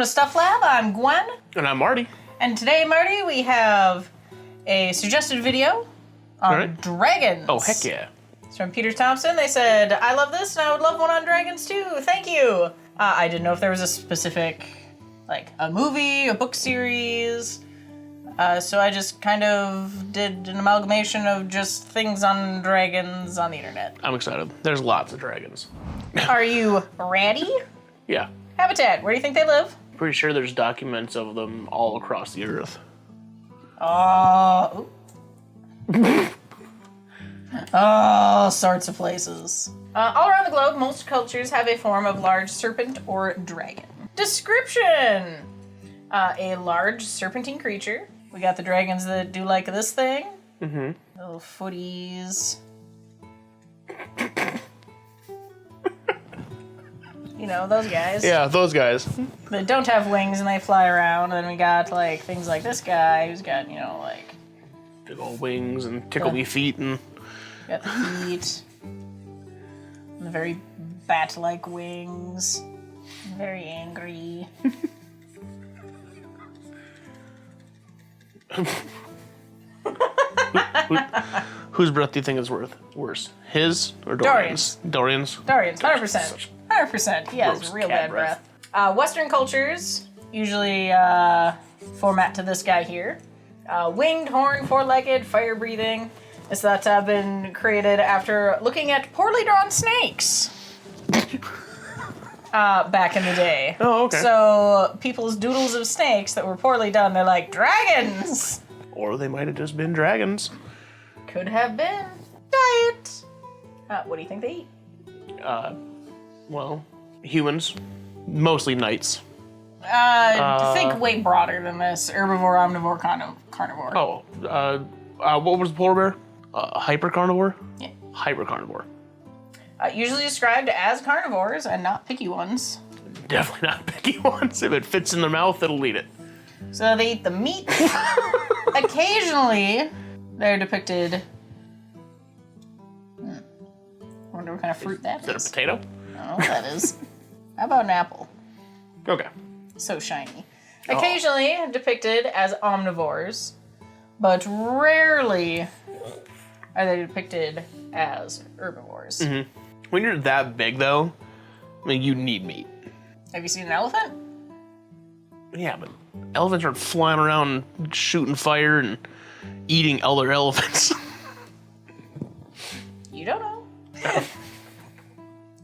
to Stuff Lab. I'm Gwen. And I'm Marty. And today, Marty, we have a suggested video on dragons. Oh, heck yeah. It's from Peter Thompson. They said, I love this and I would love one on dragons too. Thank you. I didn't know if there was a specific, like a movie, a book series. So I just kind of did an amalgamation of just things on dragons on the internet. I'm excited. There's lots of dragons. Are you ready? Yeah. Habitat, where do you think they live? Pretty sure there's documents of them all across the earth. All sorts of places. All around the globe, most cultures have a form of large serpent or dragon. Description! A large serpentine creature. We got the dragons that do like this thing. Mm-hmm. Little footies. You know, those guys. Yeah, those guys. They don't have wings and they fly around. And then we got, like, things like this guy who's got, you know, like... Big old wings and tickly feet and... Got the feet. And the very bat-like wings. Very angry. Whose breath do you think is worse? His or Dorian's? Dorian's. 100%. 100%. He has real bad breath. Western cultures usually format to this guy here. Winged, horned, four-legged, fire-breathing. It's that been created after looking at poorly drawn snakes. Back in the day. Oh, okay. So people's doodles of snakes that were poorly done, they're like, dragons! Or they might have just been dragons. Could have been. Diet! What do you think they eat? Well, humans. Mostly knights. Think way broader than this. Herbivore, omnivore, carnivore. Oh, what was the polar bear? Hypercarnivore? Yeah. Hypercarnivore. Usually described as carnivores and not picky ones. Definitely not picky ones. If it fits in their mouth, it'll eat it. So they eat the meat. Occasionally, they're depicted... I wonder what kind of fruit that is. Is that a potato? I don't know what that is. How about an apple? Okay. So shiny. Occasionally depicted as omnivores, but rarely are they depicted as herbivores. Mm-hmm. When you're that big, though, I mean, you need meat. Have you seen an elephant? Yeah, but elephants aren't flying around shooting fire and eating other elephants. You don't know.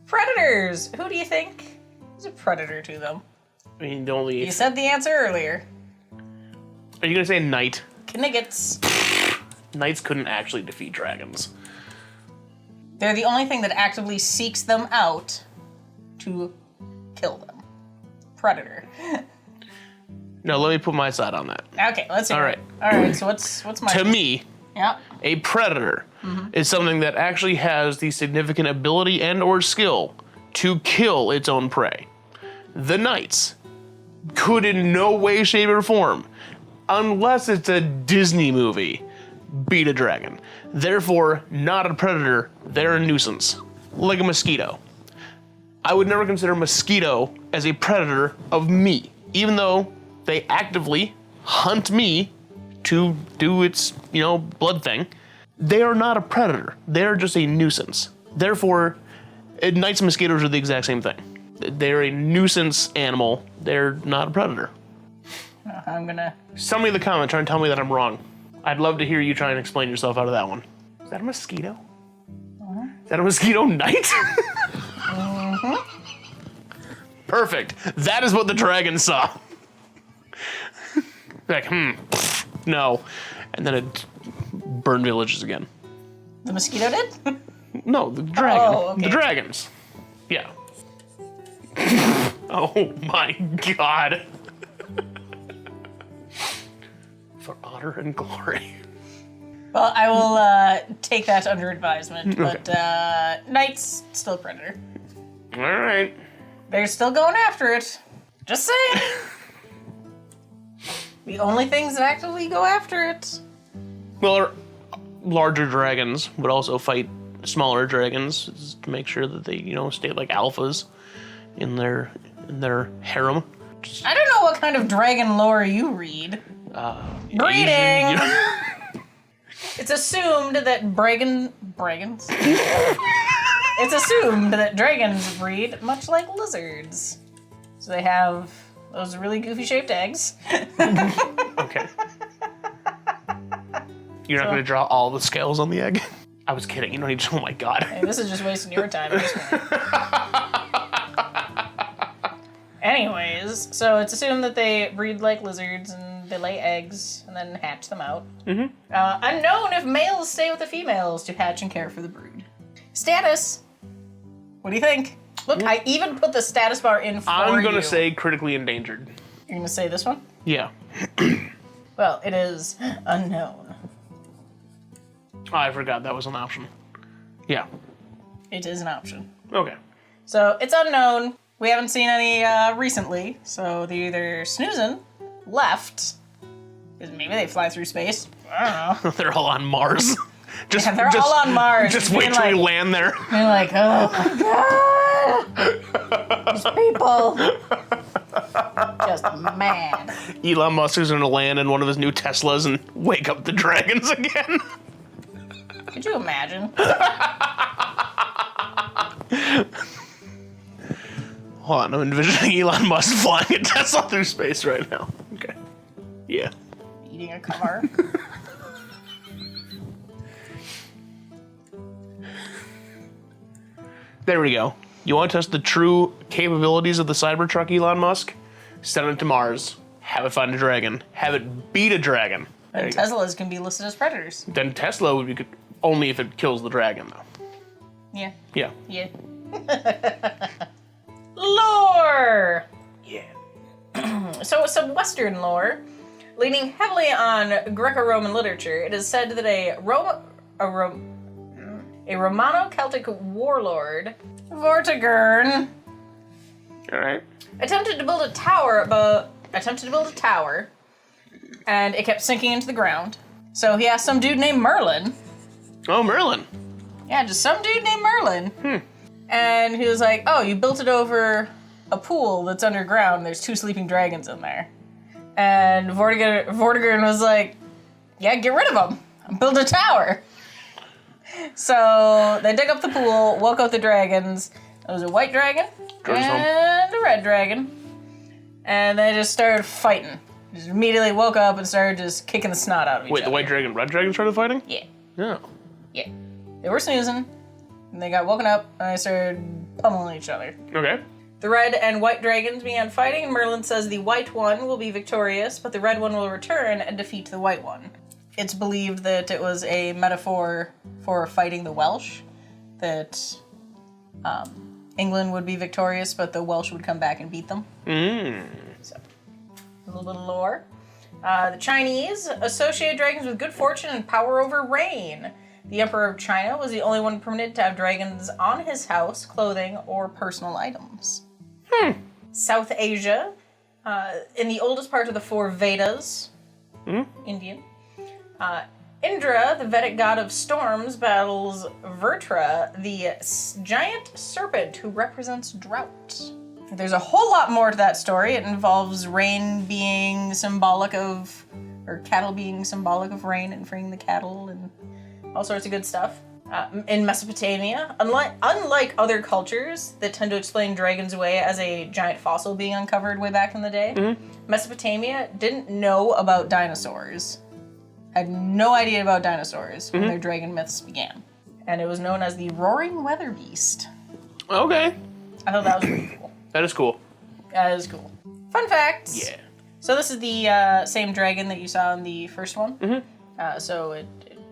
Predators! Who do you think is a predator to them? I mean, the only... You said the answer earlier. Are you going to say knight? Kniggets. Knights couldn't actually defeat dragons. They're the only thing that actively seeks them out to kill them. Predator. No, let me put my side on that. Okay, let's hear All it. All right, so what's my... To me, yeah. a predator is something that actually has the significant ability and or skill to kill its own prey. The knights could in no way, shape, or form, unless it's a Disney movie, beat a dragon. Therefore, not a predator, they're a nuisance. Like a mosquito. I would never consider a mosquito as a predator of me, even though they actively hunt me to do its, blood thing. They are not a predator. They're just a nuisance. Therefore, knights and mosquitoes are the exact same thing. They're a nuisance animal. They're not a predator. I'm gonna... Somebody in the comments try and tell me that I'm wrong. I'd love to hear you try and explain yourself out of that one. Is that a mosquito? Is that a mosquito knight? Perfect. That is what the dragon saw. Like, no. And then it burned villages again. The mosquito did? No, the dragon. Oh, okay. The dragons. Yeah. Oh my god. For honor and glory. Well, I will take that under advisement, but knights, still a predator. All right. They're still going after it. Just saying. The only things that actively go after it. Well, larger dragons would also fight smaller dragons to make sure that they, stay like alphas in their harem. I don't know what kind of dragon lore you read. Breeding! It's assumed that dragons? It's assumed that dragons breed much like lizards. So they have those really goofy shaped eggs. Okay. You're not going to draw all the scales on the egg? I was kidding. You don't need to. Oh my god. Hey, this is just wasting your time. Anyways, so it's assumed that they breed like lizards and they lay eggs and then hatch them out. Mm-hmm. Unknown if males stay with the females to hatch and care for the brood. Status. What do you think? Look, I even put the status bar in for you. I'm going to say critically endangered. You're going to say this one? Yeah. Well, it is unknown. Oh, I forgot that was an option. Yeah. It is an option. Okay. So it's unknown. We haven't seen any recently, so they're either snoozing, left, because maybe they fly through space. I don't know. They're all on Mars. They're all on Mars. Just wait till we land there. They're like, oh my god, these people, just mad. Elon Musk is going to land in one of his new Teslas and wake up the dragons again. Could you imagine? Hold on, I'm envisioning Elon Musk flying a Tesla through space right now. Okay. Yeah. Eating a car. There we go. You want to test the true capabilities of the Cybertruck, Elon Musk? Send it to Mars. Have it find a dragon. Have it beat a dragon. And Teslas can be listed as predators. Then Tesla would be only if it kills the dragon, though. Yeah. Yeah. Yeah. Lore! Yeah. So some Western lore, leaning heavily on Greco-Roman literature, it is said that a Romano-Celtic warlord, Vortigern, All right. attempted to build a tower, and it kept sinking into the ground. So he asked some dude named Merlin. Oh, Merlin. Yeah, just some dude named Merlin. And he was like, oh, you built it over a pool that's underground. There's 2 sleeping dragons in there. And Vortigern was like, yeah, get rid of them. Build a tower. So they dug up the pool, woke up the dragons. There was a white dragon and a red dragon. And they just started fighting. Just immediately woke up and started just kicking the snot out of each other. Wait, the white dragon, red dragon started fighting? Yeah. Yeah. Yeah. They were snoozing, and they got woken up, and they started pummeling each other. Okay. The red and white dragons began fighting, and Merlin says the white one will be victorious, but the red one will return and defeat the white one. It's believed that it was a metaphor for fighting the Welsh, that England would be victorious, but the Welsh would come back and beat them. So, a little bit of lore. The Chinese associate dragons with good fortune and power over rain. The Emperor of China was the only one permitted to have dragons on his house, clothing, or personal items. South Asia, in the oldest part of the 4 Vedas, Indian, Indra, the Vedic god of storms, battles Vrtra, the giant serpent who represents drought. There's a whole lot more to that story. It involves rain being symbolic of, or cattle being symbolic of rain and freeing the cattle and all sorts of good stuff. In Mesopotamia, unlike other cultures that tend to explain dragons away as a giant fossil being uncovered way back in the day, Mesopotamia didn't know about dinosaurs. Had no idea about dinosaurs when their dragon myths began. And it was known as the Roaring Weather Beast. Okay. I thought that was pretty cool. That is cool. That is cool. Fun facts. Yeah. So this is the same dragon that you saw in the first one. So it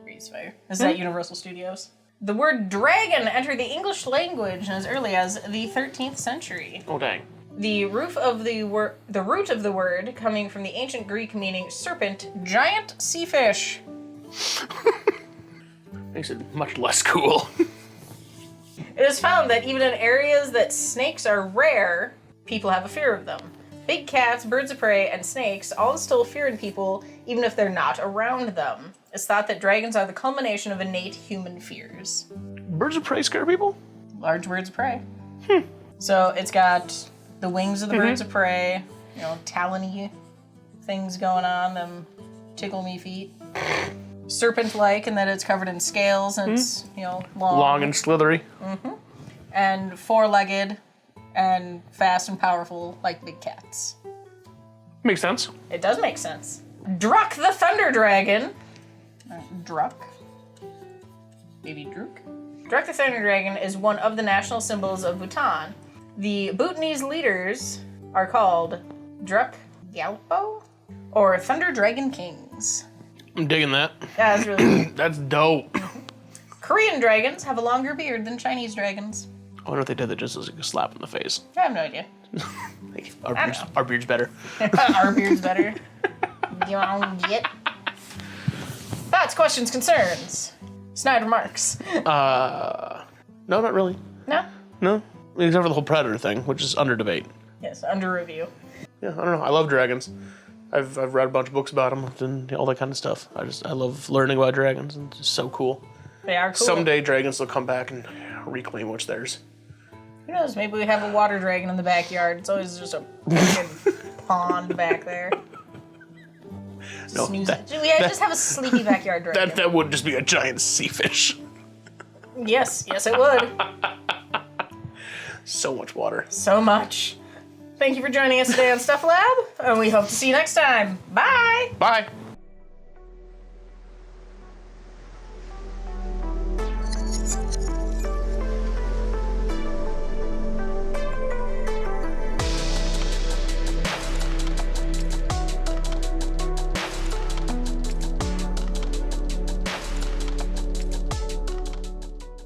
breathes fire. This is at Universal Studios. The word dragon entered the English language as early as the 13th century. Oh, dang. The root of the word coming from the ancient Greek meaning serpent, giant sea fish. Makes it much less cool. It is found that even in areas that snakes are rare, people have a fear of them. Big cats, birds of prey, and snakes all instill fear in people even if they're not around them. It's thought that dragons are the culmination of innate human fears. Birds of prey scare people? Large birds of prey. So it's got the wings of the birds of prey. talony things going on, them tickle me feet. Serpent-like in that it's covered in scales and it's, Long and slithery. And four-legged and fast and powerful like big cats. Makes sense. It does make sense. Druck the Thunder Dragon. Druck? Maybe Druk? Druck the Thunder Dragon is one of the national symbols of Bhutan. The Bhutanese leaders are called Druk Gyalpo or Thunder Dragon Kings. I'm digging that. Yeah, that's really cool. That's dope. Korean dragons have a longer beard than Chinese dragons. I wonder if they did that just as like a slap in the face. I have no idea. Like, our beard's better. Our beard's better. You want to get? Thoughts, questions, concerns? Snide remarks. No, not really. No? No, except for the whole predator thing, which is under debate. Yes, under review. Yeah, I don't know. I love dragons. I've read a bunch of books about them and all that kind of stuff. I love learning about dragons, and it's just so cool. They are cool. Someday dragons will come back and reclaim what's theirs. Who knows? Maybe we have a water dragon in the backyard. It's always just a freaking pond back there. No, We just have a sleepy backyard dragon. that would just be a giant sea fish. Yes, it would. So much water. So much. Thank you for joining us today on Stuff Lab, and we hope to see you next time. Bye! Bye.